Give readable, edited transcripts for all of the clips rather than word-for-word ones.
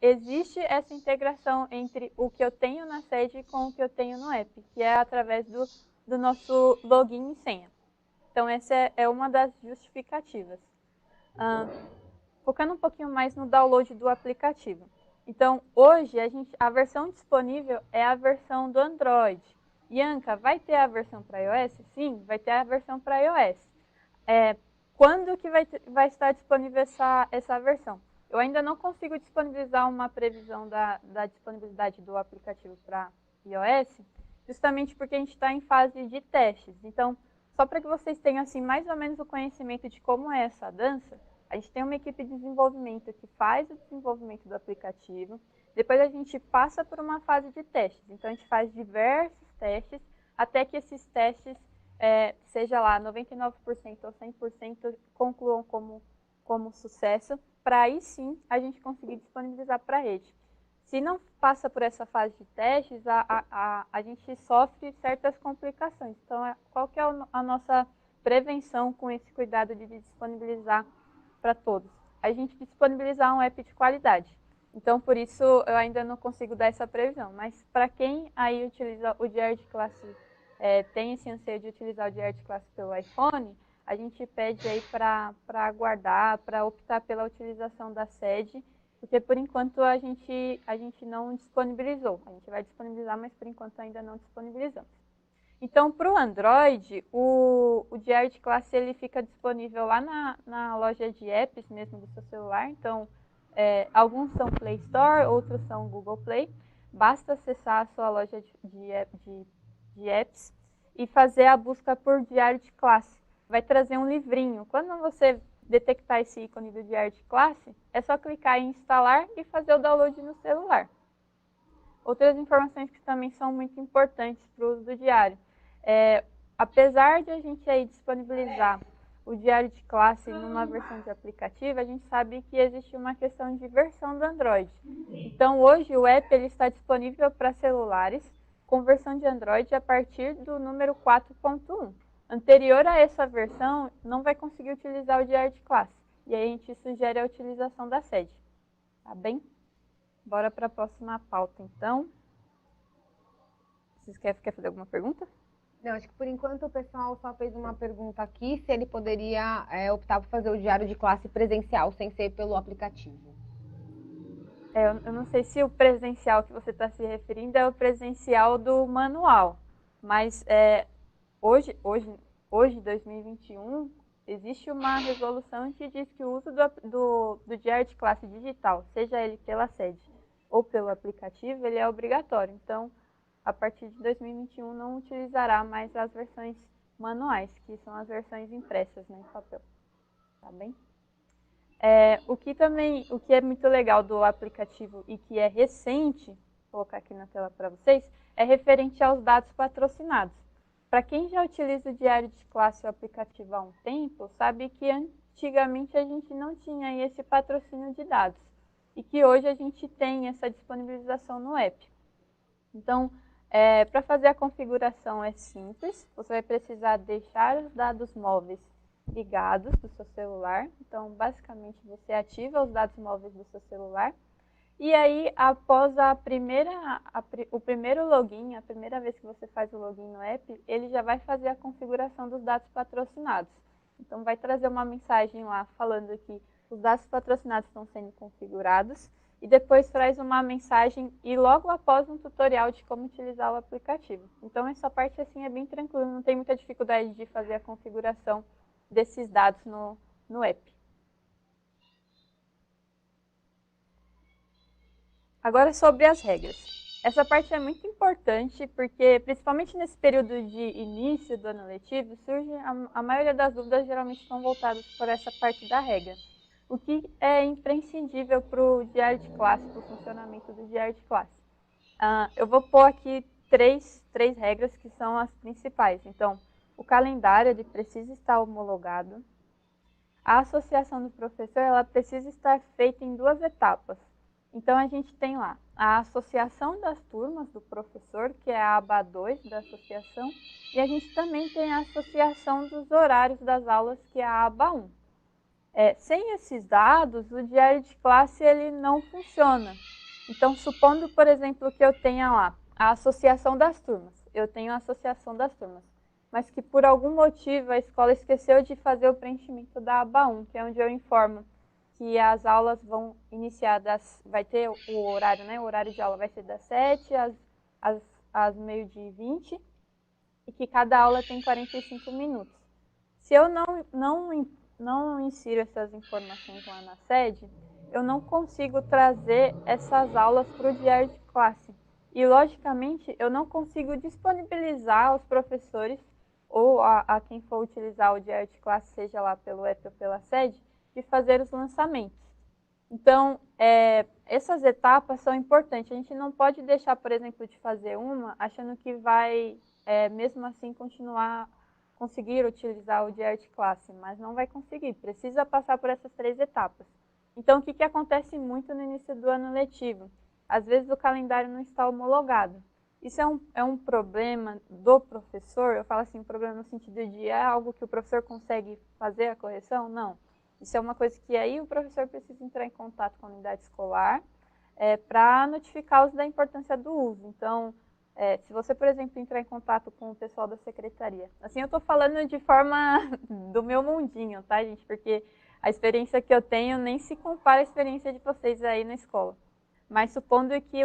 existe essa integração entre o que eu tenho na sede com o que eu tenho no app, que é através do nosso login e senha. Então, essa é uma das justificativas. Focando um pouquinho mais no download do aplicativo. Então, hoje, a versão disponível é a versão do Android. Ianca, vai ter a versão para iOS? Sim, vai ter a versão para iOS. Quando que vai estar disponível essa versão? Eu ainda não consigo disponibilizar uma previsão da disponibilidade do aplicativo para iOS, justamente porque a gente está em fase de testes. Então, só para que vocês tenham assim, mais ou menos o conhecimento de como é essa dança, a gente tem uma equipe de desenvolvimento que faz o desenvolvimento do aplicativo, depois a gente passa por uma fase de testes. Então, a gente faz diversos testes, até que esses testes seja lá 99% ou 100% concluam como sucesso, para aí sim a gente conseguir disponibilizar para a rede. Se não passa por essa fase de testes, a gente sofre certas complicações. Então, qual que é a nossa prevenção com esse cuidado de disponibilizar para todos? A gente disponibilizar um app de qualidade. Então, por isso, eu ainda não consigo dar essa previsão. Mas para quem aí utiliza o Diário de Classe, tem esse anseio de utilizar o Diário de Classe pelo iPhone, a gente pede aí para aguardar, para optar pela utilização da sede, porque por enquanto a gente não disponibilizou. A gente vai disponibilizar, mas por enquanto ainda não disponibilizamos. Então, para o Android, o Diário de Classe ele fica disponível lá na loja de apps mesmo do seu celular. Então, alguns são Play Store, outros são Google Play. Basta acessar a sua loja de apps e fazer a busca por Diário de Classe. Vai trazer um livrinho. Quando você detectar esse ícone do Diário de Classe, é só clicar em instalar e fazer o download no celular. Outras informações que também são muito importantes para o uso do diário. Apesar de a gente aí disponibilizar o diário de classe numa versão de aplicativo, a gente sabe que existe uma questão de versão do Android. Então, hoje o app ele está disponível para celulares com versão de Android a partir do número 4.1. Anterior a essa versão, não vai conseguir utilizar o diário de classe. E aí a gente sugere a utilização da sede. Tá bem? Bora para a próxima pauta, então. Vocês querem fazer alguma pergunta? Não, acho que por enquanto o pessoal só fez uma pergunta aqui se ele poderia optar por fazer o diário de classe presencial, sem ser pelo aplicativo. Eu não sei se o presencial que você está se referindo é o presencial do manual, mas hoje, 2021, existe uma resolução que diz que o uso do diário de classe digital, seja ele pela sede ou pelo aplicativo, ele é obrigatório. Então, a partir de 2021, não utilizará mais as versões manuais, que são as versões impressas, né, em papel. Tá bem? O que é muito legal do aplicativo e que é recente, vou colocar aqui na tela para vocês, é referente aos dados patrocinados. Para quem já utiliza o diário de classe ou aplicativo há um tempo, sabe que antigamente a gente não tinha esse patrocínio de dados e que hoje a gente tem essa disponibilização no app. Então, para fazer a configuração é simples, você vai precisar deixar os dados móveis ligados do seu celular. Então, basicamente, você ativa os dados móveis do seu celular. E aí, após o primeiro login, a primeira vez que você faz o login no app, ele já vai fazer a configuração dos dados patrocinados. Então, vai trazer uma mensagem lá falando que os dados patrocinados estão sendo configurados e depois traz uma mensagem e logo após um tutorial de como utilizar o aplicativo. Então, essa parte assim é bem tranquila, não tem muita dificuldade de fazer a configuração desses dados no app. Agora sobre as regras. Essa parte é muito importante porque, principalmente nesse período de início do ano letivo, surge a maioria das dúvidas geralmente são voltadas por essa parte da regra. O que é imprescindível para o diário de classe, para o funcionamento do diário de classe? Eu vou pôr aqui três regras que são as principais. Então, o calendário ele precisa estar homologado. A associação do professor ela precisa estar feita em 2 etapas. Então, a gente tem lá a associação das turmas do professor, que é a aba 2 da associação, e a gente também tem a associação dos horários das aulas, que é a aba 1. Sem esses dados, o diário de classe ele não funciona. Então, supondo, por exemplo, que eu tenha lá a associação das turmas. Eu tenho a associação das turmas. Mas que por algum motivo a escola esqueceu de fazer o preenchimento da aba 1, que é onde eu informo que as aulas vão iniciar vai ter o horário, né? O horário de aula vai ser das 7 às meio-dia e 20, e que cada aula tem 45 minutos. Se eu não insiro essas informações lá na sede, eu não consigo trazer essas aulas para o diário de classe. E, logicamente, eu não consigo disponibilizar aos professores ou a quem for utilizar o diário de classe, seja lá pelo app ou pela sede, de fazer os lançamentos. Então, essas etapas são importantes. A gente não pode deixar, por exemplo, de fazer uma achando que vai, mesmo assim, conseguir utilizar o diário de classe, mas não vai conseguir. Precisa passar por essas 3 etapas. Então, o que acontece muito no início do ano letivo? Às vezes o calendário não está homologado. Isso é um problema do professor? Eu falo assim, um problema no sentido de algo que o professor consegue fazer a correção? Não. Isso é uma coisa que aí o professor precisa entrar em contato com a unidade escolar para notificá-los da importância do uso. Então, se você, por exemplo, entrar em contato com o pessoal da secretaria. Assim, eu estou falando de forma do meu mundinho, tá, gente? Porque a experiência que eu tenho nem se compara à experiência de vocês aí na escola. Mas supondo que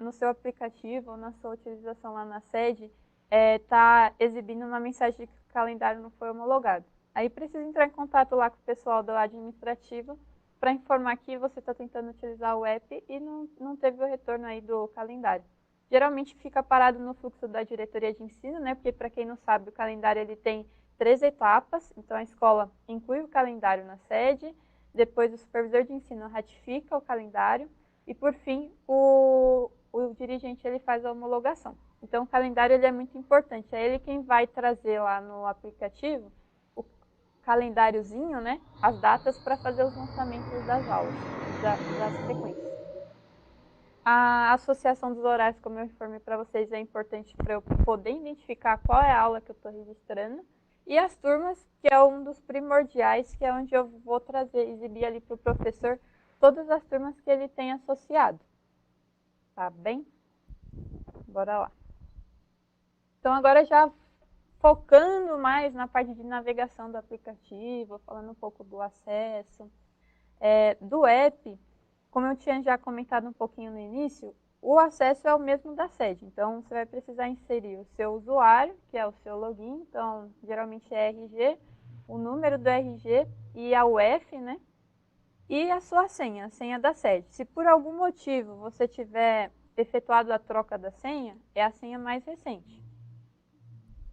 no seu aplicativo ou na sua utilização lá na sede está exibindo uma mensagem de que o calendário não foi homologado. Aí precisa entrar em contato lá com o pessoal do administrativo para informar que você está tentando utilizar o app e não teve o retorno aí do calendário. Geralmente fica parado no fluxo da diretoria de ensino, né? Porque, para quem não sabe, o calendário ele tem 3 etapas. Então, a escola inclui o calendário na sede, depois o supervisor de ensino ratifica o calendário e, por fim, o dirigente ele faz a homologação. Então, o calendário ele é muito importante. É ele quem vai trazer lá no aplicativo o calendáriozinho, né? As datas para fazer os lançamentos das aulas, das sequências. A associação dos horários, como eu informei para vocês, é importante para eu poder identificar qual é a aula que eu estou registrando. E as turmas, que é um dos primordiais, que é onde eu vou exibir ali para o professor todas as turmas que ele tem associado. Tá bem? Bora lá. Então, agora já focando mais na parte de navegação do aplicativo, falando um pouco do acesso, do app. Como eu tinha já comentado um pouquinho no início, o acesso é o mesmo da sede. Então, você vai precisar inserir o seu usuário, que é o seu login. Então, geralmente é RG, o número do RG e a UF, né? E a sua senha, a senha da sede. Se por algum motivo você tiver efetuado a troca da senha, é a senha mais recente.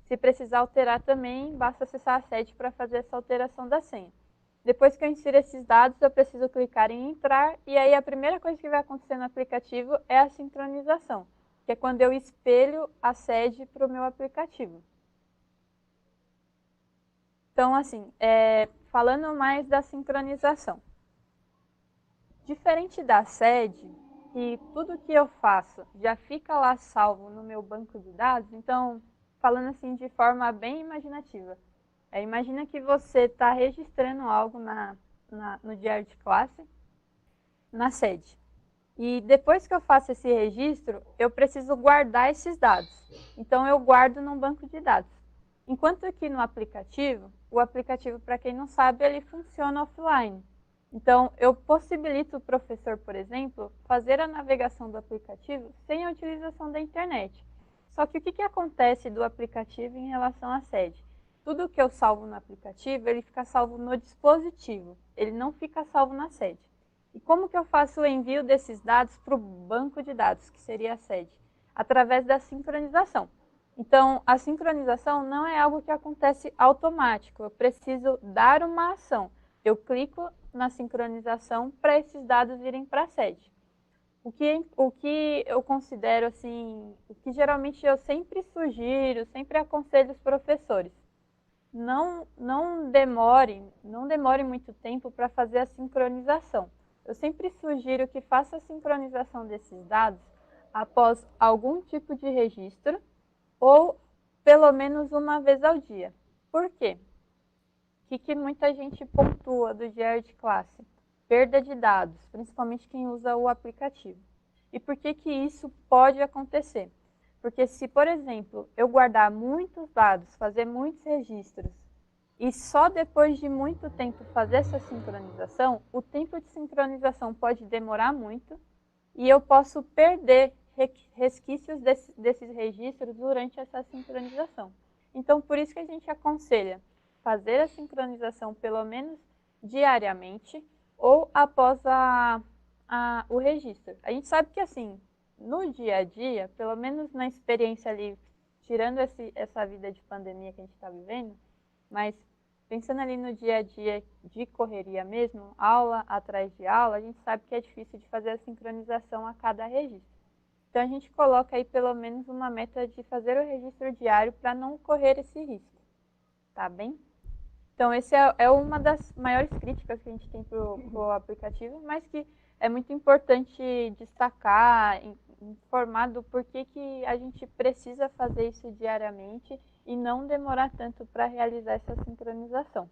Se precisar alterar também, basta acessar a sede para fazer essa alteração da senha. Depois que eu insiro esses dados, eu preciso clicar em entrar e aí a primeira coisa que vai acontecer no aplicativo é a sincronização, que é quando eu espelho a sede para o meu aplicativo. Então, assim, falando mais da sincronização. Diferente da sede, que tudo que eu faço já fica lá salvo no meu banco de dados, então, falando assim de forma bem imaginativa. Imagina que você está registrando algo no diário de classe, na sede. E depois que eu faço esse registro, eu preciso guardar esses dados. Então, eu guardo num banco de dados. Enquanto aqui no aplicativo, o aplicativo, para quem não sabe, ele funciona offline. Então, eu possibilito o professor, por exemplo, fazer a navegação do aplicativo sem a utilização da internet. Só que o que acontece do aplicativo em relação à sede? Tudo que eu salvo no aplicativo, ele fica salvo no dispositivo. Ele não fica salvo na sede. E como que eu faço o envio desses dados para o banco de dados, que seria a sede? Através da sincronização. Então, a sincronização não é algo que acontece automático. Eu preciso dar uma ação. Eu clico na sincronização para esses dados irem para a sede. O que eu considero assim, o que geralmente eu sempre sugiro, sempre aconselho os professores. Não demore muito tempo para fazer a sincronização. Eu sempre sugiro que faça a sincronização desses dados após algum tipo de registro ou pelo menos uma vez ao dia. Por quê? que muita gente pontua do diário de classe? Perda de dados, principalmente quem usa o aplicativo. E por que isso pode acontecer? Porque se, por exemplo, eu guardar muitos dados, fazer muitos registros, e só depois de muito tempo fazer essa sincronização, o tempo de sincronização pode demorar muito e eu posso perder resquícios desses registros durante essa sincronização. Então, por isso que a gente aconselha fazer a sincronização pelo menos diariamente ou após o registro. A gente sabe que, assim, no dia a dia, pelo menos na experiência ali, tirando essa vida de pandemia que a gente está vivendo, mas pensando ali no dia a dia de correria mesmo, aula atrás de aula, a gente sabe que é difícil de fazer a sincronização a cada registro. Então, a gente coloca aí pelo menos uma meta de fazer o registro diário para não correr esse risco, tá bem? Então, esse é uma das maiores críticas que a gente tem para o aplicativo, mas que é muito importante destacar, informar do porquê que a gente precisa fazer isso diariamente e não demorar tanto para realizar essa sincronização.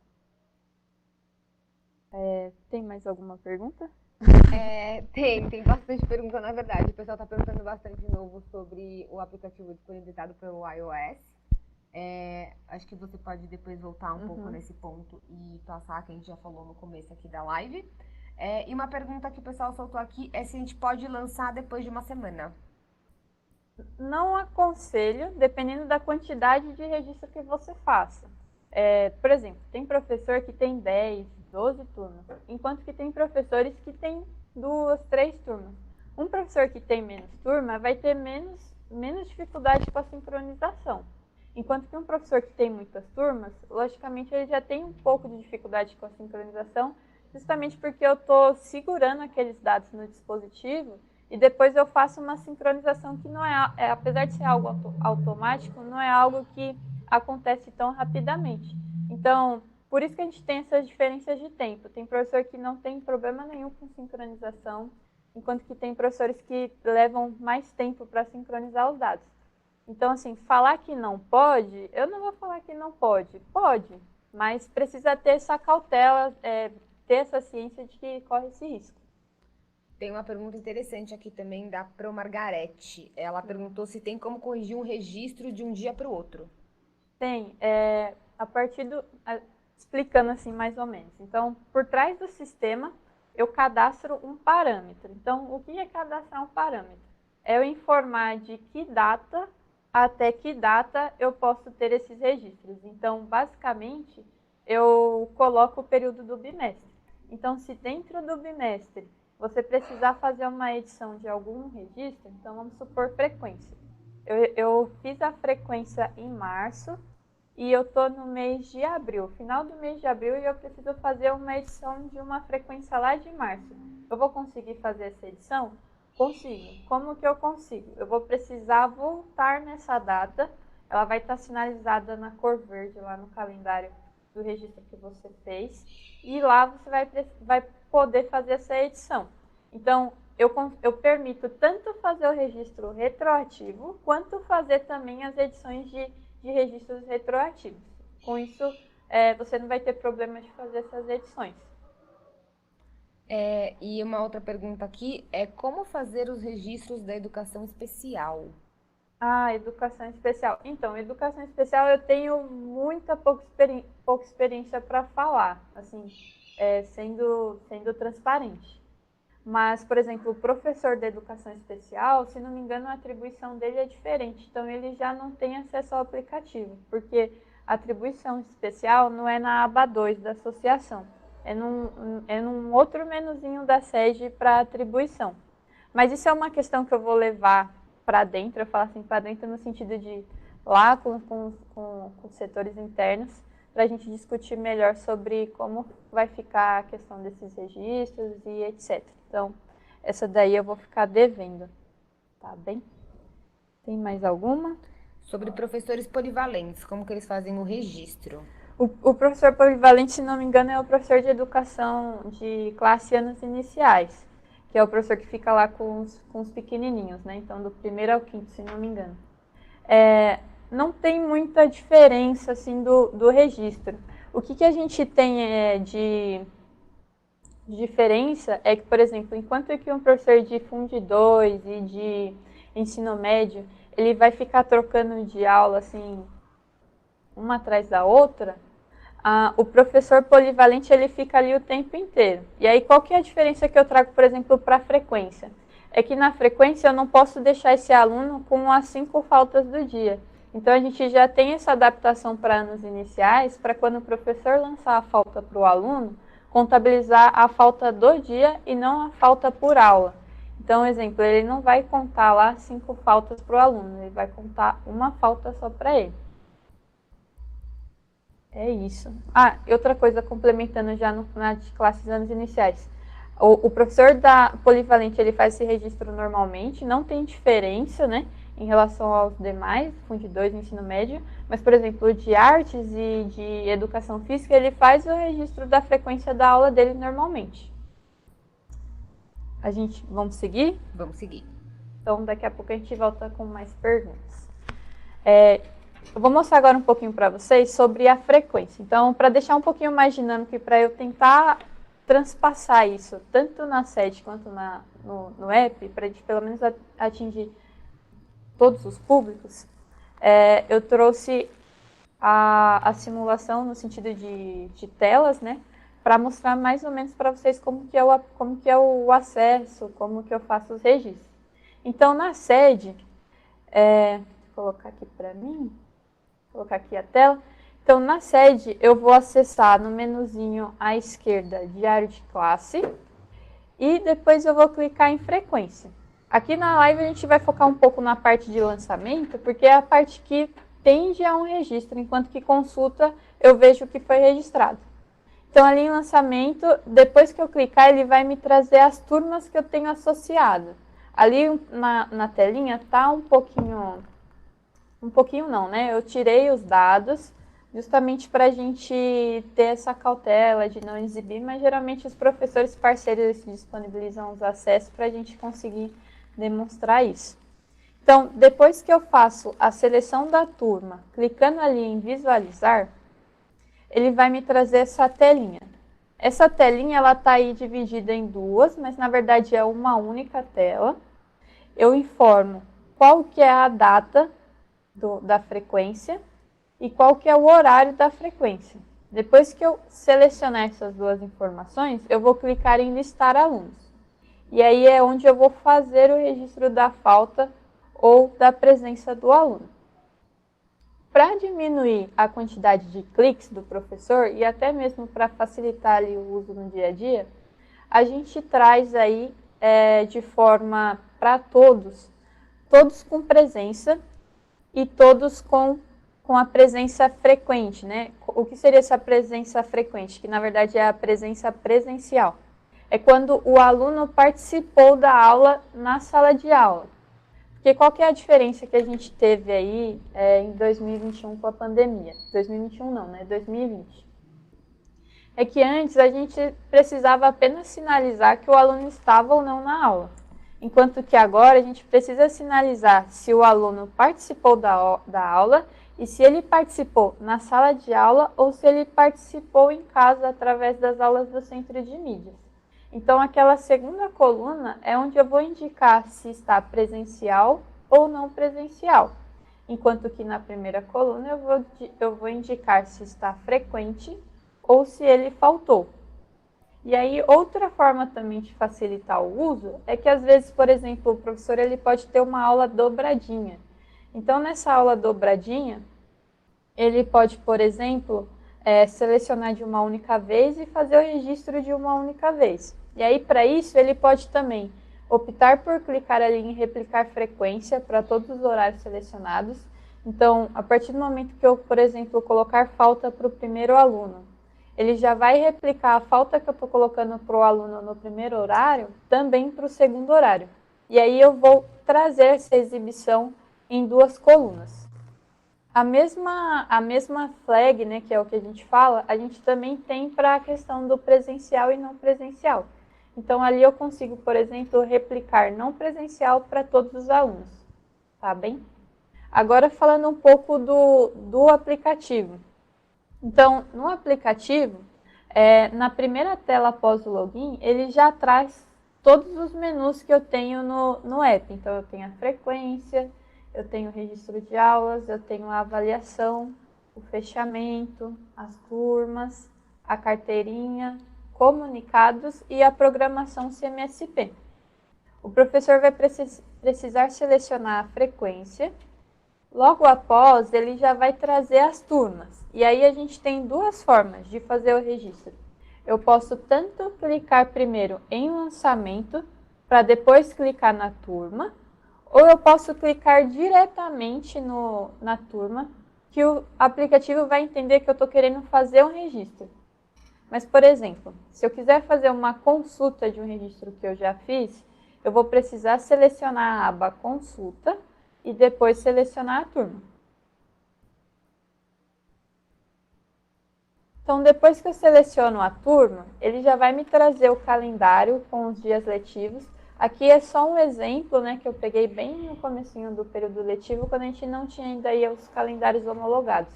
Tem mais alguma pergunta? Tem bastante pergunta, na verdade. O pessoal está perguntando bastante de novo sobre o aplicativo disponibilizado pelo iOS. Acho que você pode depois voltar um pouco nesse ponto e passar, que a gente já falou no começo aqui da live. E uma pergunta que o pessoal soltou aqui é se a gente pode lançar depois de uma semana. Não aconselho, dependendo da quantidade de registro que você faça. Por exemplo, tem professor que tem 10, 12 turmas, enquanto que tem professores que têm 2, 3 turmas. Um professor que tem menos turma vai ter menos dificuldade com a sincronização. Enquanto que um professor que tem muitas turmas, logicamente ele já tem um pouco de dificuldade com a sincronização, justamente porque eu estou segurando aqueles dados no dispositivo e depois eu faço uma sincronização que não apesar de ser algo automático, não é algo que acontece tão rapidamente. Então, por isso que a gente tem essas diferenças de tempo. Tem professor que não tem problema nenhum com sincronização, enquanto que tem professores que levam mais tempo para sincronizar os dados. Então, assim, falar que não pode, eu não vou falar que não pode. Pode, mas precisa ter essa cautela, ter essa ciência de que corre esse risco. Tem uma pergunta interessante aqui também da Pro Margarete. Ela perguntou se tem como corrigir um registro de um dia para o outro. Tem, explicando assim mais ou menos. Então, por trás do sistema, eu cadastro um parâmetro. Então, o que é cadastrar um parâmetro? É eu informar de que data até que data eu posso ter esses registros. Então, basicamente, eu coloco o período do bimestre. Então, se dentro do bimestre você precisar fazer uma edição de algum registro, então vamos supor frequência. Eu fiz a frequência em março e eu estou no mês de abril, final do mês de abril, e eu preciso fazer uma edição de uma frequência lá de março. Eu vou conseguir fazer essa edição? Consigo. Como que eu consigo? Eu vou precisar voltar nessa data, ela vai estar sinalizada na cor verde lá no calendário do registro que você fez, e lá você vai poder fazer essa edição. Então, eu permito tanto fazer o registro retroativo, quanto fazer também as edições de registros retroativos. Com isso, você não vai ter problema de fazer essas edições. E uma outra pergunta aqui é como fazer os registros da educação especial? Educação especial. Então, educação especial eu tenho pouca experiência para falar, assim, sendo transparente. Mas, por exemplo, o professor da educação especial, se não me engano, a atribuição dele é diferente. Então, ele já não tem acesso ao aplicativo, porque a atribuição especial não é na aba 2 da associação. É num outro menuzinho da SEGE para atribuição. Mas isso é uma questão que eu vou levar para dentro, eu falo assim, para dentro no sentido de lá com os setores internos, para a gente discutir melhor sobre como vai ficar a questão desses registros e etc. Então, essa daí eu vou ficar devendo, tá bem? Tem mais alguma? Sobre professores polivalentes, como que eles fazem o registro? O professor polivalente, se não me engano, é o professor de educação de classe anos iniciais, que é o professor que fica lá com os pequenininhos, né? Então, do 1º ao 5º, se não me engano. Não tem muita diferença, assim, do registro. O que a gente tem de diferença é que, por exemplo, enquanto que um professor de Fundo 2 e de ensino médio, ele vai ficar trocando de aula, assim, uma atrás da outra, o professor polivalente, ele fica ali o tempo inteiro. E aí, qual que é a diferença que eu trago, por exemplo, para a frequência? É que na frequência eu não posso deixar esse aluno com as 5 faltas do dia. Então, a gente já tem essa adaptação para anos iniciais, para quando o professor lançar a falta para o aluno, contabilizar a falta do dia e não a falta por aula. Então, exemplo, ele não vai contar lá 5 faltas para o aluno, ele vai contar uma falta só para ele. É isso. E outra coisa, complementando já nas classes anos iniciais. O professor da polivalente, ele faz esse registro normalmente, não tem diferença, né, em relação aos demais, Fundo 2 e ensino médio, mas, por exemplo, de artes e de educação física, ele faz o registro da frequência da aula dele normalmente. Vamos seguir? Vamos seguir. Então, daqui a pouco a gente volta com mais perguntas. Eu vou mostrar agora um pouquinho para vocês sobre a frequência. Então, para deixar um pouquinho mais dinâmico e para eu tentar transpassar isso, tanto na sede quanto no app, para a gente pelo menos atingir todos os públicos, eu trouxe a simulação no sentido de telas, né? Para mostrar mais ou menos para vocês como que é o acesso, como que eu faço os registros. Então, na sede, vou colocar aqui para mim, colocar aqui a tela. Então, na sede, eu vou acessar no menuzinho à esquerda, diário de classe, e depois eu vou clicar em frequência. Aqui na live a gente vai focar um pouco na parte de lançamento, porque é a parte que tende a um registro, enquanto que consulta eu vejo o que foi registrado. Então, ali em lançamento, depois que eu clicar, ele vai me trazer as turmas que eu tenho associado. Ali na telinha tá um pouquinho não, né? Eu tirei os dados justamente para a gente ter essa cautela de não exibir, mas geralmente os professores parceiros disponibilizam os acessos para a gente conseguir demonstrar isso. Então, depois que eu faço a seleção da turma, clicando ali em visualizar, ele vai me trazer essa telinha. Essa telinha, ela está aí dividida em duas, mas na verdade é uma única tela. Eu informo qual que é a data da frequência e qual que é o horário da frequência. Depois que eu selecionar essas duas informações, eu vou clicar em listar alunos. E aí é onde eu vou fazer o registro da falta ou da presença do aluno. Para diminuir a quantidade de cliques do professor e até mesmo para facilitar ali o uso no dia a dia, a gente traz aí de forma para todos com presença e todos com a presença frequente, né? O que seria essa presença frequente? Que na verdade é a presença presencial. É quando o aluno participou da aula na sala de aula. Porque qual que é a diferença que a gente teve aí em 2021 com a pandemia? 2021 não, né? 2020. É que antes a gente precisava apenas sinalizar que o aluno estava ou não na aula. Enquanto que agora a gente precisa sinalizar se o aluno participou da aula e se ele participou na sala de aula ou se ele participou em casa através das aulas do centro de mídias. Então, aquela segunda coluna é onde eu vou indicar se está presencial ou não presencial. Enquanto que na primeira coluna eu vou indicar se está frequente ou se ele faltou. E aí, outra forma também de facilitar o uso é que, às vezes, por exemplo, o professor ele pode ter uma aula dobradinha. Então, nessa aula dobradinha, ele pode, por exemplo, selecionar de uma única vez e fazer o registro de uma única vez. E aí, para isso, ele pode também optar por clicar ali em replicar frequência para todos os horários selecionados. Então, a partir do momento que eu, por exemplo, colocar falta para o primeiro aluno, ele já vai replicar a falta que eu estou colocando para o aluno no primeiro horário, também para o segundo horário. E aí eu vou trazer essa exibição em duas colunas. A mesma flag, né, que é o que a gente fala, a gente também tem para a questão do presencial e não presencial. Então, ali eu consigo, por exemplo, replicar não presencial para todos os alunos, tá bem? Agora, falando um pouco do aplicativo. Então, no aplicativo, na primeira tela após o login, ele já traz todos os menus que eu tenho no app. Então, eu tenho a frequência, eu tenho o registro de aulas, eu tenho a avaliação, o fechamento, as turmas, a carteirinha, comunicados e a programação CMSP. O professor vai precisar selecionar a frequência. Logo após, ele já vai trazer as turmas. E aí a gente tem duas formas de fazer o registro. Eu posso tanto clicar primeiro em lançamento, para depois clicar na turma, ou eu posso clicar diretamente na turma, que o aplicativo vai entender que eu estou querendo fazer um registro. Mas, por exemplo, se eu quiser fazer uma consulta de um registro que eu já fiz, eu vou precisar selecionar a aba Consulta e depois selecionar a turma. Então, depois que eu seleciono a turma, ele já vai me trazer o calendário com os dias letivos. Aqui é só um exemplo, né, que eu peguei bem no comecinho do período letivo, quando a gente não tinha ainda aí os calendários homologados.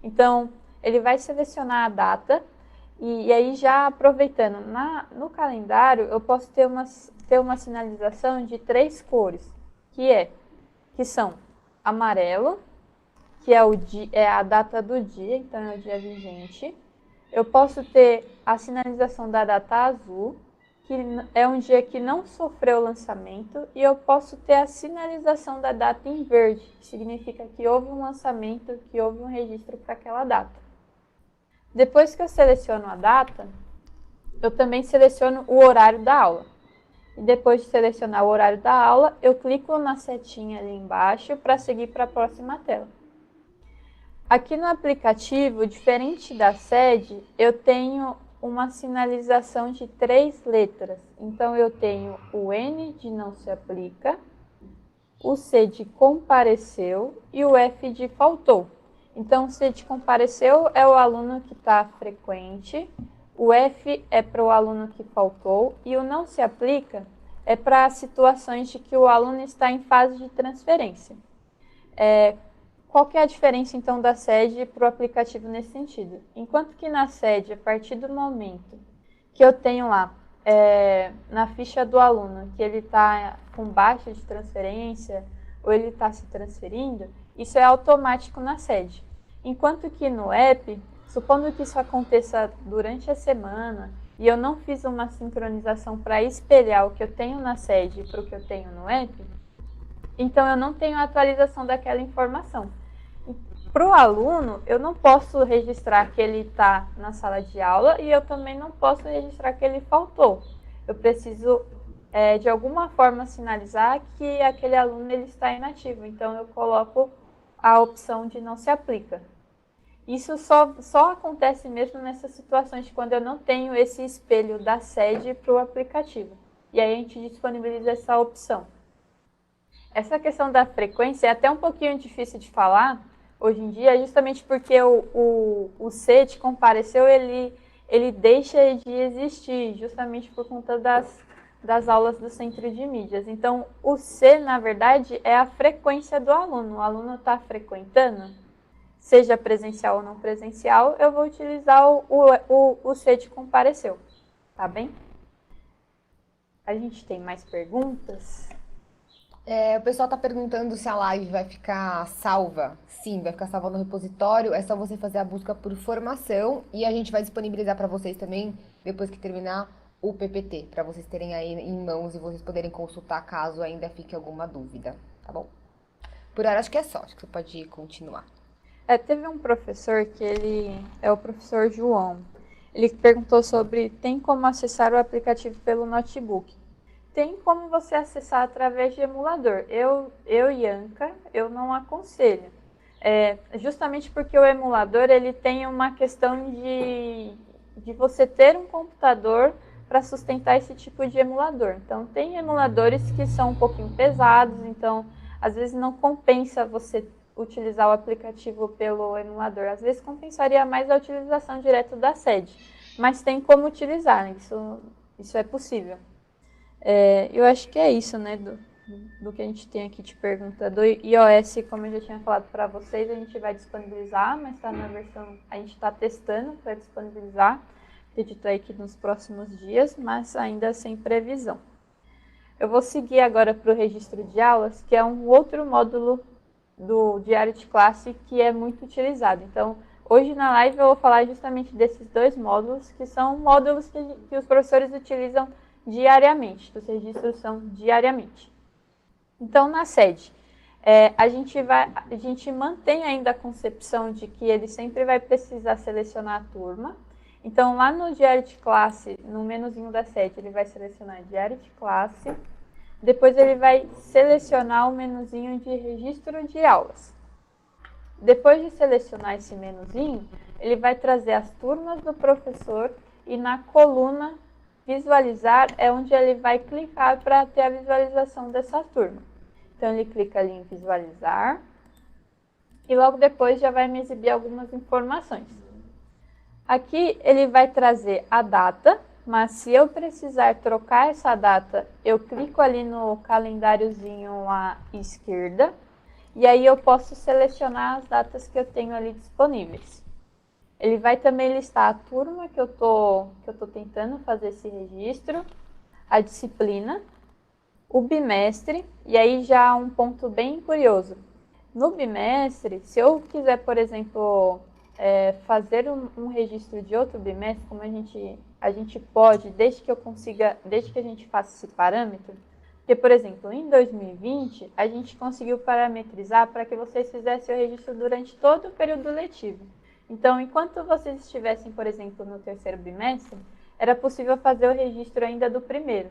Então, ele vai selecionar a data e aí já aproveitando, no calendário eu posso ter uma sinalização de 3 cores, que são amarelo, que é a data do dia, então é o dia vigente. Eu posso ter a sinalização da data azul, que é um dia que não sofreu lançamento, e eu posso ter a sinalização da data em verde, que significa que houve um lançamento, que houve um registro para aquela data. Depois que eu seleciono a data, eu também seleciono o horário da aula. E depois de selecionar o horário da aula, eu clico na setinha ali embaixo para seguir para a próxima tela. Aqui no aplicativo, diferente da sede, eu tenho uma sinalização de 3 letras. Então, eu tenho o N de não se aplica, o C de compareceu e o F de faltou. Então, o C de compareceu é o aluno que está frequente, o F é para o aluno que faltou e o não se aplica é para situações de que o aluno está em fase de transferência. Qual que é a diferença, então, da sede para o aplicativo nesse sentido? Enquanto que na sede, a partir do momento que eu tenho lá, na ficha do aluno, que ele está com baixa de transferência ou ele está se transferindo, isso é automático na sede. Enquanto que no app, supondo que isso aconteça durante a semana e eu não fiz uma sincronização para espelhar o que eu tenho na sede para o que eu tenho no app, então eu não tenho a atualização daquela informação. Para o aluno, eu não posso registrar que ele está na sala de aula e eu também não posso registrar que ele faltou. Eu preciso, de alguma forma, sinalizar que aquele aluno ele está inativo. Então, eu coloco a opção de não se aplica. Isso só acontece mesmo nessas situações de quando eu não tenho esse espelho da sede para o aplicativo. E aí a gente disponibiliza essa opção. Essa questão da frequência é até um pouquinho difícil de falar hoje em dia, justamente porque o C de compareceu, ele deixa de existir, justamente por conta das aulas do centro de mídias. Então, o C, na verdade, é a frequência do aluno. O aluno está frequentando, seja presencial ou não presencial, eu vou utilizar o C de compareceu, tá bem? A gente tem mais perguntas? O pessoal está perguntando se a live vai ficar salva. Sim, vai ficar salva no repositório. É só você fazer a busca por formação e a gente vai disponibilizar para vocês também, depois que terminar o PPT, para vocês terem aí em mãos e vocês poderem consultar caso ainda fique alguma dúvida, tá bom? Por hora acho que é só, acho que você pode continuar. Teve um professor que ele é o professor João. Ele perguntou sobre tem como acessar o aplicativo pelo notebook. Tem como você acessar através de emulador. Eu Ianca, eu não aconselho. Justamente porque o emulador ele tem uma questão de você ter um computador para sustentar esse tipo de emulador. Então, tem emuladores que são um pouquinho pesados, então, às vezes não compensa você utilizar o aplicativo pelo emulador. Às vezes compensaria mais a utilização direto da sede. Mas tem como utilizar, isso é possível. Eu acho que é isso, né, do que a gente tem aqui de pergunta do iOS, como eu já tinha falado para vocês, a gente vai disponibilizar, mas está na versão, a gente está testando para disponibilizar, acredito aí que nos próximos dias, mas ainda sem previsão. Eu vou seguir agora para o registro de aulas, que é um outro módulo do diário de classe que é muito utilizado. Então, hoje na live eu vou falar justamente desses dois módulos, que são módulos que os professores utilizam diariamente, os registros são diariamente. Então, na sede, a gente mantém ainda a concepção de que ele sempre vai precisar selecionar a turma. Então, lá no diário de classe, no menuzinho da sede, ele vai selecionar diário de classe. Depois ele vai selecionar o menuzinho de registro de aulas. Depois de selecionar esse menuzinho, ele vai trazer as turmas do professor e na coluna visualizar é onde ele vai clicar para ter a visualização dessa turma. Então ele clica ali em visualizar e logo depois já vai me exibir algumas informações. Aqui ele vai trazer a data, mas se eu precisar trocar essa data, eu clico ali no calendáriozinho à esquerda e aí eu posso selecionar as datas que eu tenho ali disponíveis. Ele vai também listar a turma que eu tô tentando fazer esse registro, a disciplina, o bimestre, e aí já um ponto bem curioso. No bimestre, se eu quiser, por exemplo, fazer um registro de outro bimestre, como a gente pode, desde que a gente faça esse parâmetro, porque, por exemplo, em 2020, a gente conseguiu parametrizar para que vocês fizessem o registro durante todo o período letivo. Então, enquanto vocês estivessem, por exemplo, no terceiro bimestre, era possível fazer o registro ainda do primeiro.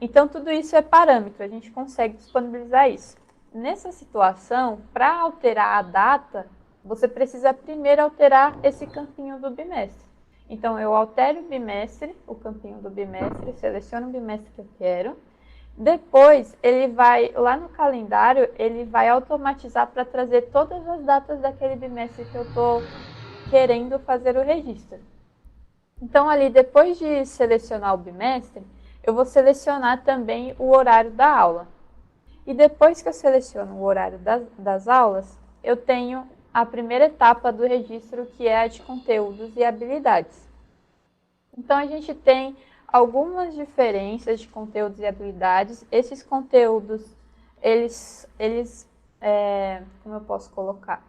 Então, tudo isso é parâmetro, a gente consegue disponibilizar isso. Nessa situação, para alterar a data, você precisa primeiro alterar esse campinho do bimestre. Então, eu altero o bimestre, o campinho do bimestre, seleciono o bimestre que eu quero. Depois, ele vai, lá no calendário, ele vai automatizar para trazer todas as datas daquele bimestre que eu estou querendo fazer o registro. Então, ali, depois de selecionar o bimestre, eu vou selecionar também o horário da aula. E depois que eu seleciono o horário das aulas, eu tenho a primeira etapa do registro, que é a de conteúdos e habilidades. Então, a gente tem algumas diferenças de conteúdos e habilidades. Esses conteúdos, como eu posso colocar?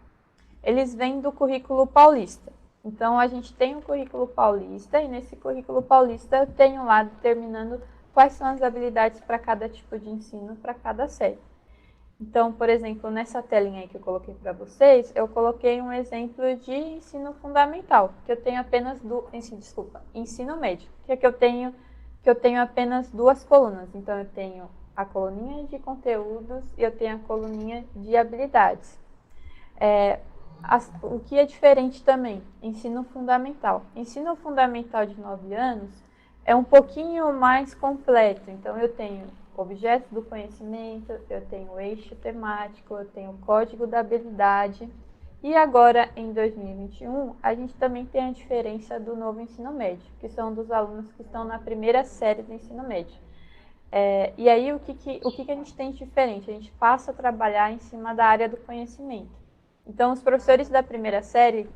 Eles vêm do currículo paulista. Então, a gente tem um currículo paulista e nesse currículo paulista eu tenho lá determinando quais são as habilidades para cada tipo de ensino, para cada série. Então, por exemplo, nessa telinha aí que eu coloquei para vocês, eu coloquei um exemplo de ensino fundamental, que eu tenho apenas ensino médio, que eu tenho apenas duas colunas. Então, eu tenho a coluninha de conteúdos e eu tenho a coluninha de habilidades. O que é diferente também, ensino fundamental. Ensino fundamental de 9 anos é um pouquinho mais completo. Então, eu tenho objetos do conhecimento, eu tenho eixo temático, eu tenho código da habilidade. E agora, em 2021, a gente também tem a diferença do novo ensino médio, que são dos alunos que estão na primeira série do ensino médio. E aí, o que a gente tem de diferente? A gente passa a trabalhar em cima da área do conhecimento. Então, os professores da primeira série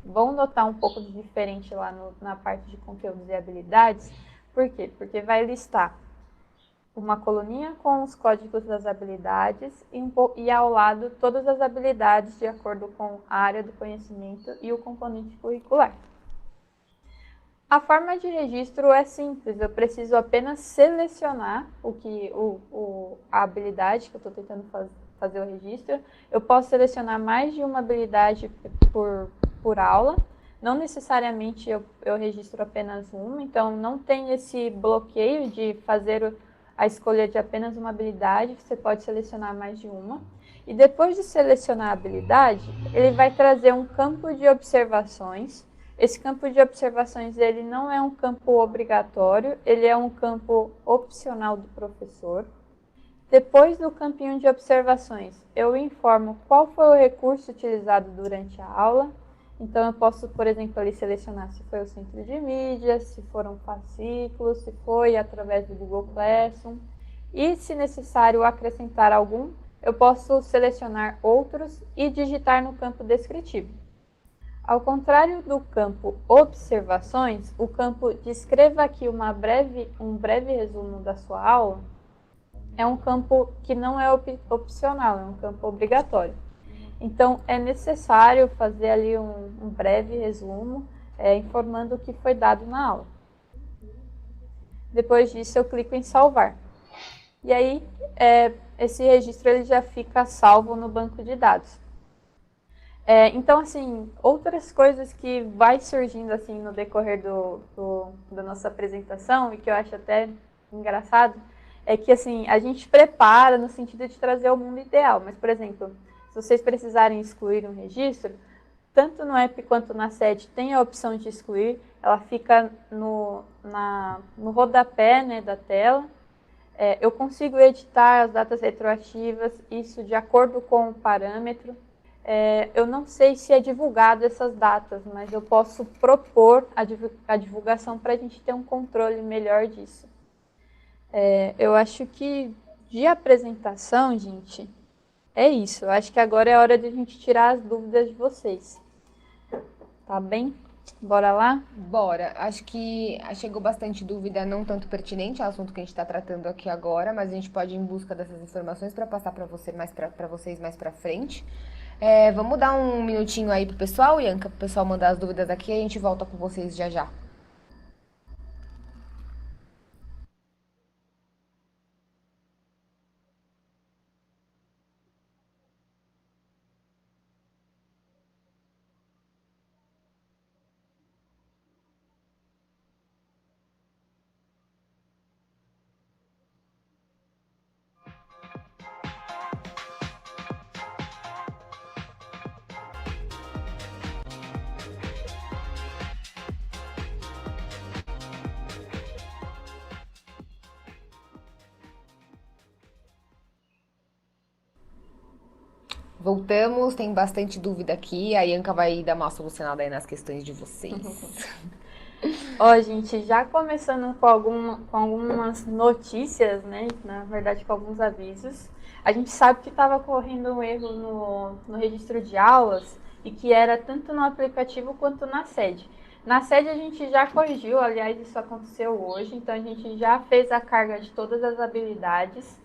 vão notar um pouco de diferente lá na parte de conteúdos e habilidades. Por quê? Porque vai listar uma coluninha com os códigos das habilidades e ao lado todas as habilidades de acordo com a área do conhecimento e o componente curricular. A forma de registro é simples, eu preciso apenas selecionar a habilidade que eu estou tentando fazer o registro. Eu posso selecionar mais de uma habilidade por aula, não necessariamente eu registro apenas uma, então não tem esse bloqueio de fazer a escolha de apenas uma habilidade, você pode selecionar mais de uma. E depois de selecionar a habilidade, ele vai trazer um campo de observações. Esse campo de observações ele não é um campo obrigatório, ele é um campo opcional do professor. Depois do campinho de observações, eu informo qual foi o recurso utilizado durante a aula. Então, eu posso, por exemplo, ali selecionar se foi o centro de mídia, se foram fascículos, se foi através do Google Classroom. e, se necessário acrescentar algum, eu posso selecionar outros e digitar no campo descritivo. Ao contrário do campo Observações, o campo Descreva aqui um breve resumo da sua aula é um campo que não é opcional, é um campo obrigatório. Então, é necessário fazer ali um breve resumo, informando o que foi dado na aula. Depois disso, eu clico em salvar. E aí, esse registro ele já fica salvo no banco de dados. Então, assim, outras coisas que vai surgindo assim no decorrer da nossa apresentação e que eu acho até engraçado, é que assim, a gente prepara no sentido de trazer o mundo ideal. Mas, por exemplo, se vocês precisarem excluir um registro, tanto no app quanto na sede tem a opção de excluir, ela fica no rodapé, né, da tela. Eu consigo editar as datas retroativas, isso de acordo com o parâmetro. Eu não sei se é divulgado essas datas, mas eu posso propor a divulgação para a gente ter um controle melhor disso. Eu acho que de apresentação, gente, é isso. Eu acho que agora é hora de a gente tirar as dúvidas de vocês. Tá bem? Bora lá? Bora. Acho que chegou bastante dúvida, não tanto pertinente ao assunto que a gente está tratando aqui agora, mas a gente pode ir em busca dessas informações para passar para vocês mais para frente. Vamos dar um minutinho aí pro pessoal, Ianca, pro pessoal mandar as dúvidas aqui e a gente volta com vocês já já. Voltamos, tem bastante dúvida aqui. A Ianca vai dar uma solucionada aí nas questões de vocês. Ó, gente, já começando com algumas notícias, né? Na verdade, com alguns avisos. A gente sabe que estava ocorrendo um erro no registro de aulas e que era tanto no aplicativo quanto na sede. Na sede a gente já corrigiu, aliás, isso aconteceu hoje, então a gente já fez a carga de todas as habilidades.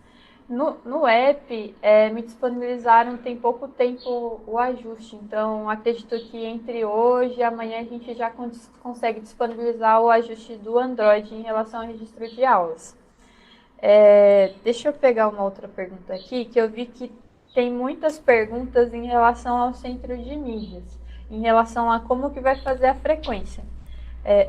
No app, me disponibilizaram tem pouco tempo o ajuste, então acredito que entre hoje e amanhã a gente já consegue disponibilizar o ajuste do Android em relação ao registro de aulas. Deixa eu pegar uma outra pergunta aqui, que eu vi que tem muitas perguntas em relação ao centro de mídias, em relação a como que vai fazer a frequência.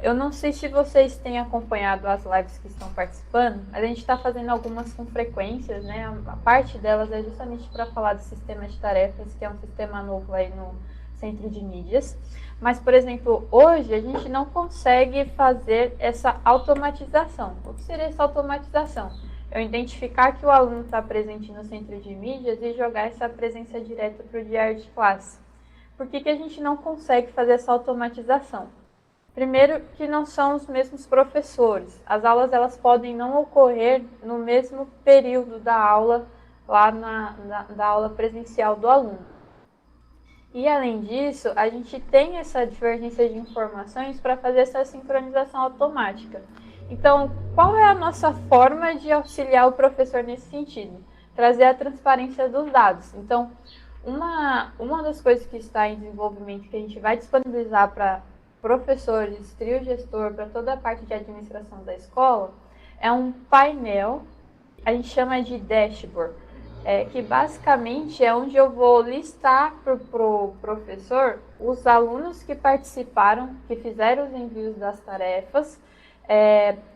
Eu não sei se vocês têm acompanhado as lives que estão participando, mas a gente está fazendo algumas com frequências, né? A parte delas é justamente para falar do sistema de tarefas, que é um sistema novo aí no centro de mídias. Mas, por exemplo, hoje a gente não consegue fazer essa automatização. O que seria essa automatização? Eu identificar que o aluno está presente no centro de mídias e jogar essa presença direta para o diário de classe. Por que a gente não consegue fazer essa automatização? Primeiro, que não são os mesmos professores. As aulas elas podem não ocorrer no mesmo período da aula, lá da aula presencial do aluno. E, além disso, a gente tem essa divergência de informações para fazer essa sincronização automática. Então, qual é a nossa forma de auxiliar o professor nesse sentido? Trazer a transparência dos dados. Então, uma das coisas que está em desenvolvimento, que a gente vai disponibilizar para professores, trio gestor, para toda a parte de administração da escola, é um painel, a gente chama de dashboard, que basicamente é onde eu vou listar para o professor os alunos que participaram, que fizeram os envios das tarefas,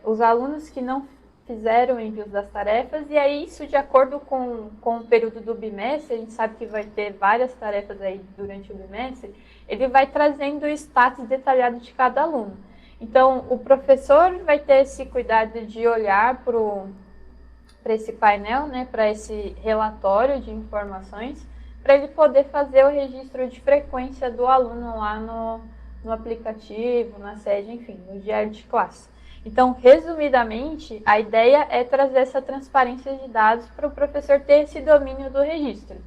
os alunos que não fizeram envios das tarefas, e aí isso de acordo com o período do bimestre, a gente sabe que vai ter várias tarefas aí durante o bimestre, ele vai trazendo o status detalhado de cada aluno. Então, o professor vai ter esse cuidado de olhar para esse painel, né, para esse relatório de informações, para ele poder fazer o registro de frequência do aluno lá no aplicativo, na sede, enfim, no diário de classe. Então, resumidamente, a ideia é trazer essa transparência de dados para o professor ter esse domínio do registro.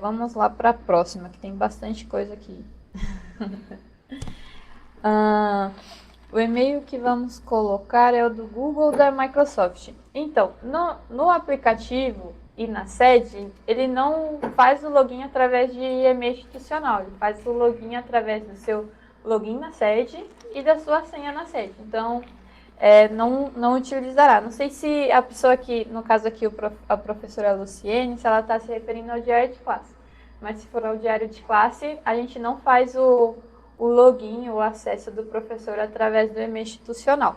Vamos lá para a próxima, que tem bastante coisa aqui. O e-mail que vamos colocar é o do Google da Microsoft. Então, no aplicativo e na sede, ele não faz o login através de e-mail institucional, ele faz o login através do seu login na sede e da sua senha na sede. Então, não utilizará. Não sei se a pessoa que, no caso aqui, a professora Luciene, se ela está se referindo ao diário de classe. Mas se for ao diário de classe, a gente não faz o login, o acesso do professor através do e-mail institucional.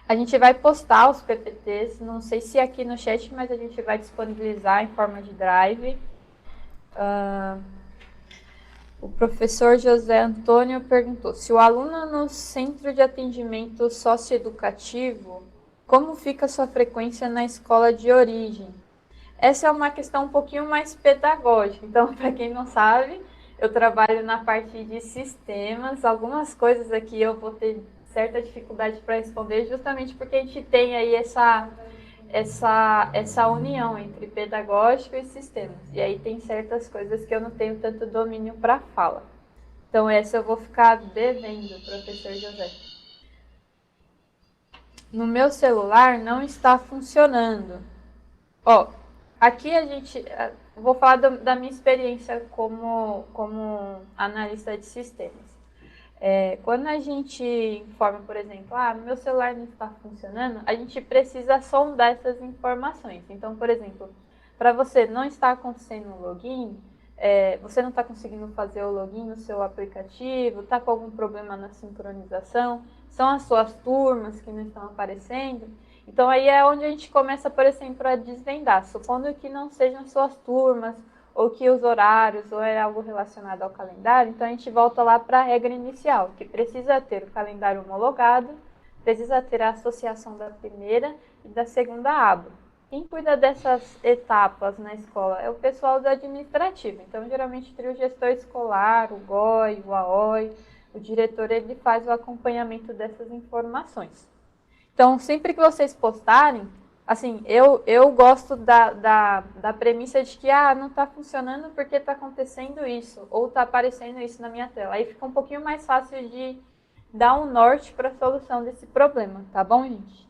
A gente vai postar os PPTs, não sei se aqui no chat, mas a gente vai disponibilizar em forma de drive. O professor José Antônio perguntou, se o aluno no centro de atendimento socioeducativo, como fica a sua frequência na escola de origem? Essa é uma questão um pouquinho mais pedagógica, então, para quem não sabe, eu trabalho na parte de sistemas, algumas coisas aqui eu vou ter certa dificuldade para responder, justamente porque a gente tem aí essa união entre pedagógico e sistemas. E aí tem certas coisas que eu não tenho tanto domínio para fala. Então essa eu vou ficar devendo, professor José. No meu celular não está funcionando. Aqui a gente... Vou falar da minha experiência como analista de sistemas. Quando a gente informa, por exemplo, no meu celular não está funcionando, a gente precisa sondar essas informações. Então, por exemplo, para você não está acontecendo o login, você não está conseguindo fazer o login no seu aplicativo, está com algum problema na sincronização, são as suas turmas que não estão aparecendo. Então, aí é onde a gente começa, por exemplo, a desvendar, supondo que não sejam suas turmas, ou que os horários, ou é algo relacionado ao calendário, então a gente volta lá para a regra inicial, que precisa ter o calendário homologado, precisa ter a associação da primeira e da segunda aba. Quem cuida dessas etapas na escola é o pessoal do administrativo, então geralmente tem o gestor escolar, o GOI, o AOI, o diretor, ele faz o acompanhamento dessas informações. Então, sempre que vocês postarem, assim, eu gosto da premissa de que não está funcionando porque está acontecendo isso, ou está aparecendo isso na minha tela. Aí fica um pouquinho mais fácil de dar um norte para a solução desse problema, tá bom, gente?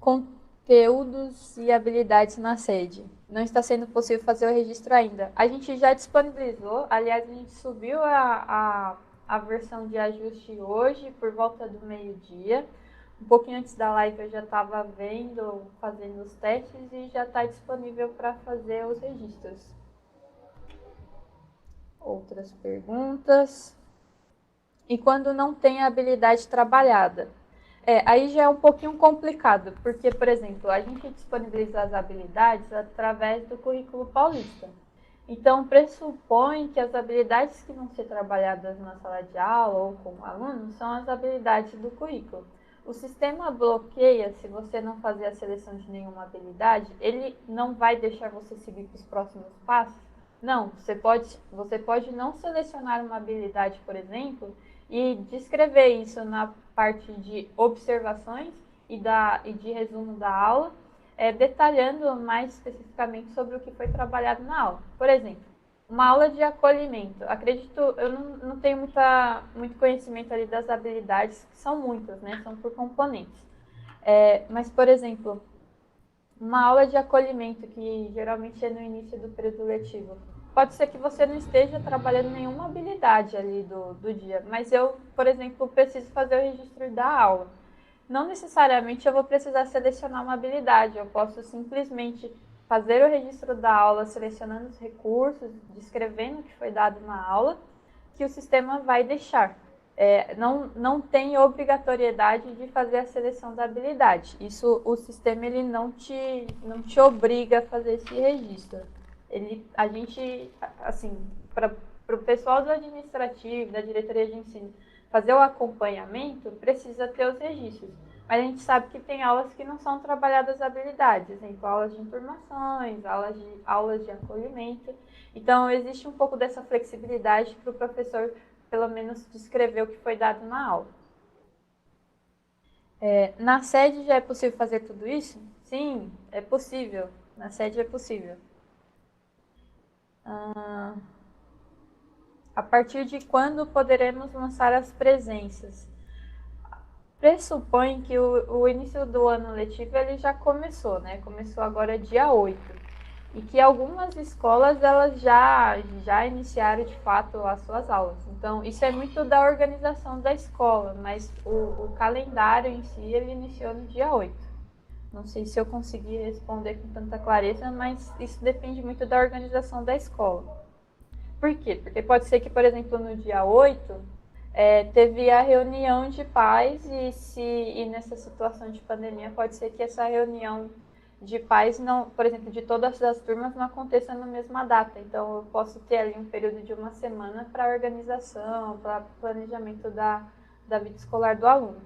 Conteúdos e habilidades na sede. Não está sendo possível fazer o registro ainda. A gente já disponibilizou, aliás, a gente subiu a versão de ajuste hoje, por volta do meio-dia. Um pouquinho antes da live eu já estava fazendo os testes e já está disponível para fazer os registros. Outras perguntas. E quando não tem a habilidade trabalhada? Aí já é um pouquinho complicado, porque, por exemplo, a gente disponibiliza as habilidades através do currículo paulista. Então, pressupõe que as habilidades que vão ser trabalhadas na sala de aula ou com o aluno são as habilidades do currículo. O sistema bloqueia se você não fazer a seleção de nenhuma habilidade, ele não vai deixar você seguir para os próximos passos? Não, você pode não selecionar uma habilidade, por exemplo, e descrever isso na parte de observações e de resumo da aula, detalhando mais especificamente sobre o que foi trabalhado na aula. Por exemplo, uma aula de acolhimento. Eu não tenho muito conhecimento ali das habilidades, que são muitas, né? São por componentes. Mas, por exemplo, uma aula de acolhimento, que geralmente é no início do período letivo, pode ser que você não esteja trabalhando nenhuma habilidade ali do dia, mas eu, por exemplo, preciso fazer o registro da aula. Não necessariamente eu vou precisar selecionar uma habilidade, eu posso simplesmente fazer o registro da aula selecionando os recursos, descrevendo o que foi dado na aula, que o sistema vai deixar. Não tem obrigatoriedade de fazer a seleção da habilidade. Isso, o sistema ele não te obriga a fazer esse registro. A gente, assim, para o pessoal do administrativo, da diretoria de ensino, fazer o acompanhamento, precisa ter os registros. Mas a gente sabe que tem aulas que não são trabalhadas habilidades, exemplo, aulas de informações, aulas de acolhimento. Então, existe um pouco dessa flexibilidade para o professor pelo menos descrever o que foi dado na aula. Na sede já é possível fazer tudo isso? Sim, é possível. Na sede é possível. A partir de quando poderemos lançar as presenças? Pressupõe que o início do ano letivo ele já começou, né? Começou agora dia 8. E que algumas escolas elas já iniciaram de fato as suas aulas. Então, isso é muito da organização da escola, mas o calendário em si ele iniciou no dia 8. Não sei se eu consegui responder com tanta clareza, mas isso depende muito da organização da escola. Por quê? Porque pode ser que, por exemplo, no dia 8, teve a reunião de pais e nessa situação de pandemia pode ser que essa reunião de pais, não, por exemplo, de todas as turmas não aconteça na mesma data. Então, eu posso ter ali um período de uma semana para organização, para planejamento da vida escolar do aluno.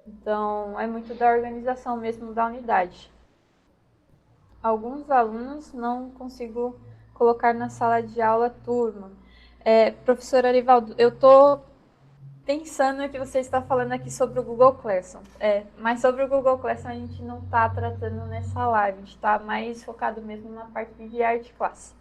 Então, é muito da organização mesmo da unidade. Alguns alunos não consigo colocar na sala de aula turma. Professor Arivaldo, eu estou pensando que você está falando aqui sobre o Google Classroom. Mas sobre o Google Classroom a gente não está tratando nessa live, a gente está mais focado mesmo na parte de arte classe.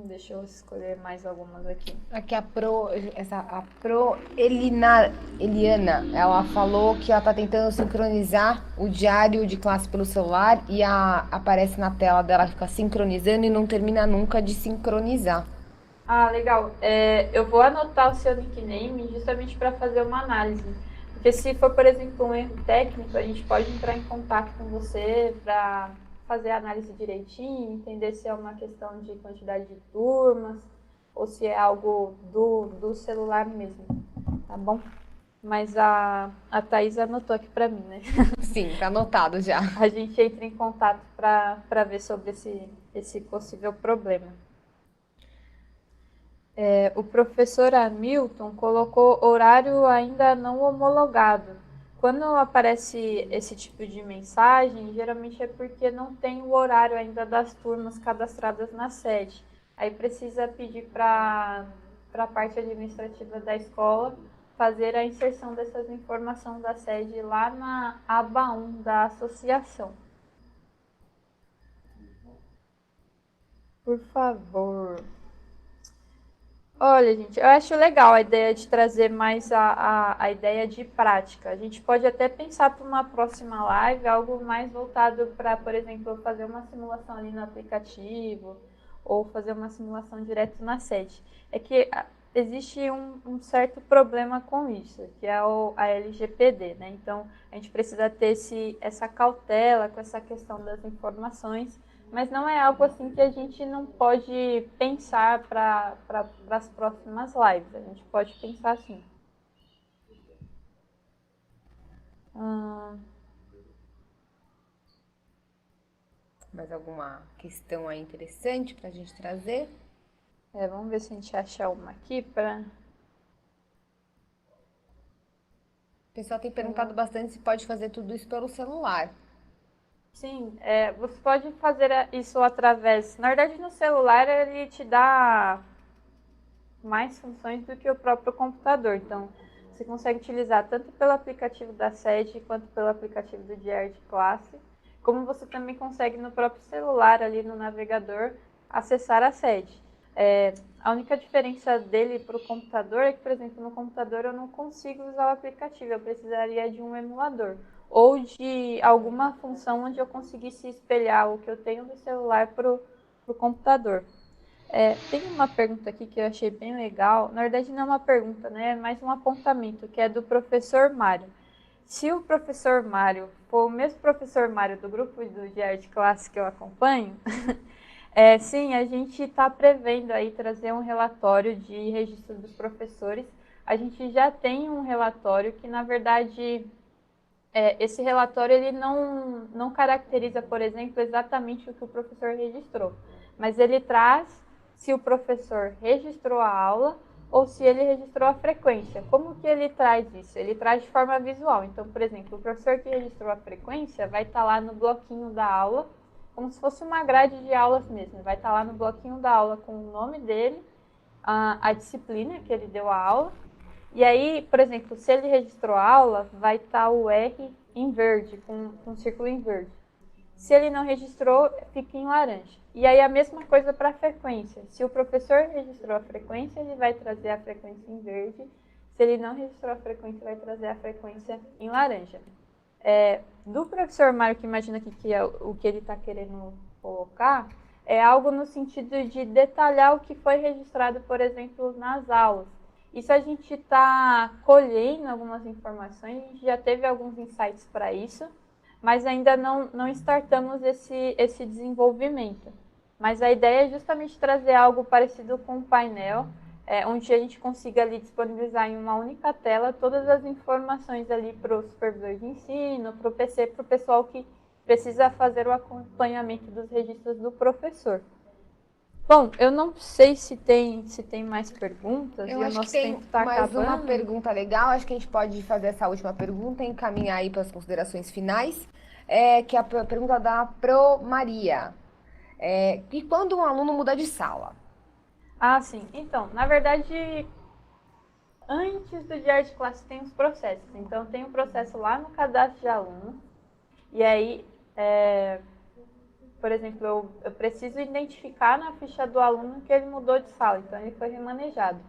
Deixa eu escolher mais algumas aqui. Aqui a Eliana, ela falou que ela tá tentando sincronizar o diário de classe pelo celular e aparece na tela dela, fica sincronizando e não termina nunca de sincronizar. Ah, legal. Eu vou anotar o seu nickname justamente para fazer uma análise. Porque se for, por exemplo, um erro técnico, a gente pode entrar em contato com você para fazer a análise direitinho, entender se é uma questão de quantidade de turmas ou se é algo do celular mesmo, tá bom? Mas a Thaís anotou aqui para mim, né? Sim, tá anotado já. A gente entra em contato para ver sobre esse possível problema. O professor Hamilton colocou horário ainda não homologado. Quando aparece esse tipo de mensagem, geralmente é porque não tem o horário ainda das turmas cadastradas na sede. Aí precisa pedir para a parte administrativa da escola fazer a inserção dessas informações da sede lá na aba 1 da associação. Por favor. Olha, gente, eu acho legal a ideia de trazer mais a ideia de prática. A gente pode até pensar para uma próxima live algo mais voltado para, por exemplo, fazer uma simulação ali no aplicativo ou fazer uma simulação direto na sede. É que existe um certo problema com isso, que é a LGPD, né? Então, a gente precisa ter essa cautela com essa questão das informações, mas não é algo assim que a gente não pode pensar para as próximas lives. A gente pode pensar assim. Mais alguma questão aí interessante para a gente trazer? Vamos ver se a gente acha uma aqui para... O pessoal tem perguntado bastante se pode fazer tudo isso pelo celular. Sim, você pode fazer isso através... Na verdade, no celular ele te dá mais funções do que o próprio computador. Então, você consegue utilizar tanto pelo aplicativo da sede quanto pelo aplicativo do Diário de Classe, como você também consegue no próprio celular, ali no navegador, acessar a sede. A única diferença dele para o computador é que, por exemplo, no computador eu não consigo usar o aplicativo, eu precisaria de um emulador ou de alguma função onde eu conseguisse espelhar o que eu tenho no celular para o computador. Tem uma pergunta aqui que eu achei bem legal, na verdade não é uma pergunta, né? É mais um apontamento, que é do professor Mário. Se o professor Mário for o mesmo professor Mário do grupo do Diário de Classe que eu acompanho, sim, a gente está prevendo aí trazer um relatório de registro dos professores. A gente já tem um relatório que, na verdade, esse relatório ele não caracteriza, por exemplo, exatamente o que o professor registrou, mas ele traz se o professor registrou a aula ou se ele registrou a frequência. Como que ele traz isso? Ele traz de forma visual. Então, por exemplo, o professor que registrou a frequência vai estar lá no bloquinho da aula como se fosse uma grade de aulas mesmo. Vai estar lá no bloquinho da aula com o nome dele, a disciplina que ele deu a aula. E aí, por exemplo, se ele registrou a aula, vai estar o R em verde, com um círculo em verde. Se ele não registrou, fica em laranja. E aí a mesma coisa para a frequência. Se o professor registrou a frequência, ele vai trazer a frequência em verde. Se ele não registrou a frequência, vai trazer a frequência em laranja. Do professor Mário, que imagina que é o que ele está querendo colocar, é algo no sentido de detalhar o que foi registrado, por exemplo, nas aulas. Isso a gente está colhendo algumas informações, a gente já teve alguns insights para isso, mas ainda não startamos esse desenvolvimento. Mas a ideia é justamente trazer algo parecido com o painel, onde a gente consiga ali disponibilizar em uma única tela todas as informações ali para o supervisor de ensino, para o PC, para o pessoal que precisa fazer o acompanhamento dos registros do professor. Bom, eu não sei se tem mais perguntas. Eu acho que tem mais uma pergunta legal. Acho que a gente pode fazer essa última pergunta e encaminhar aí para as considerações finais. Que é a pergunta da Pro Maria. E quando um aluno muda de sala? Ah, sim. Então, na verdade, antes do diário de classe tem os processos. Então, tem um processo lá no cadastro de aluno. E aí, por exemplo, eu preciso identificar na ficha do aluno que ele mudou de sala. Então, ele foi remanejado.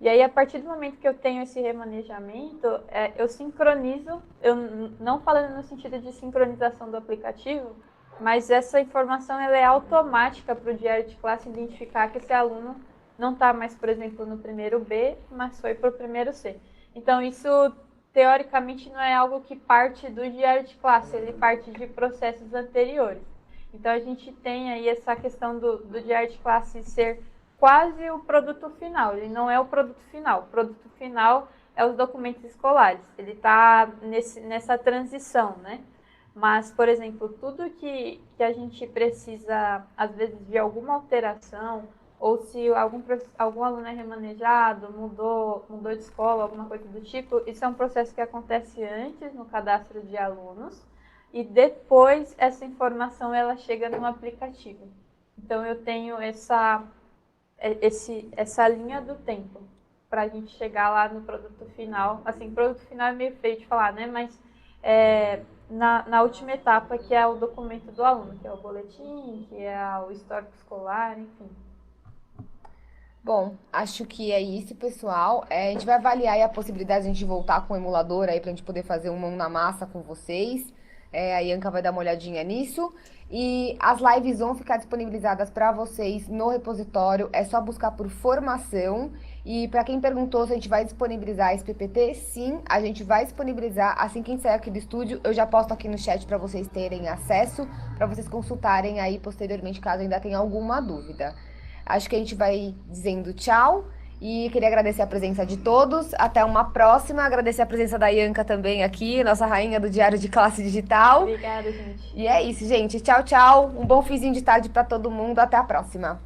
E aí, a partir do momento que eu tenho esse remanejamento, eu sincronizo, eu não falando no sentido de sincronização do aplicativo, mas essa informação ela é automática para o diário de classe identificar que esse aluno não está mais, por exemplo, no primeiro B, mas foi para o primeiro C. Então, isso, teoricamente, não é algo que parte do diário de classe, ele parte de processos anteriores. Então, a gente tem aí essa questão do diário de classe ser quase o produto final. Ele não é o produto final. O produto final é os documentos escolares. Ele está nessa transição, né? Mas, por exemplo, tudo que a gente precisa, às vezes, de alguma alteração, ou se algum aluno é remanejado, mudou de escola, alguma coisa do tipo, isso é um processo que acontece antes no cadastro de alunos e depois essa informação ela chega no aplicativo. Então, eu tenho essa linha do tempo para a gente chegar lá no produto final. Assim, produto final é meio feio de falar, né? Mas na última etapa, que é o documento do aluno, que é o boletim, que é o histórico escolar, enfim. Bom, acho que é isso, pessoal. A gente vai avaliar aí a possibilidade de a gente voltar com o emulador aí pra gente poder fazer um mão na massa com vocês. A Ianca vai dar uma olhadinha nisso. E as lives vão ficar disponibilizadas para vocês no repositório. É só buscar por formação. E para quem perguntou se a gente vai disponibilizar esse PPT, sim, a gente vai disponibilizar. Assim que a gente sair aqui do estúdio, eu já posto aqui no chat para vocês terem acesso, para vocês consultarem aí posteriormente, caso ainda tenha alguma dúvida. Acho que a gente vai dizendo tchau e queria agradecer a presença de todos. Até uma próxima. Agradecer a presença da Ianca também aqui, nossa rainha do Diário de Classe Digital. Obrigada, gente. E é isso, gente. Tchau, tchau. Um bom finzinho de tarde para todo mundo. Até a próxima.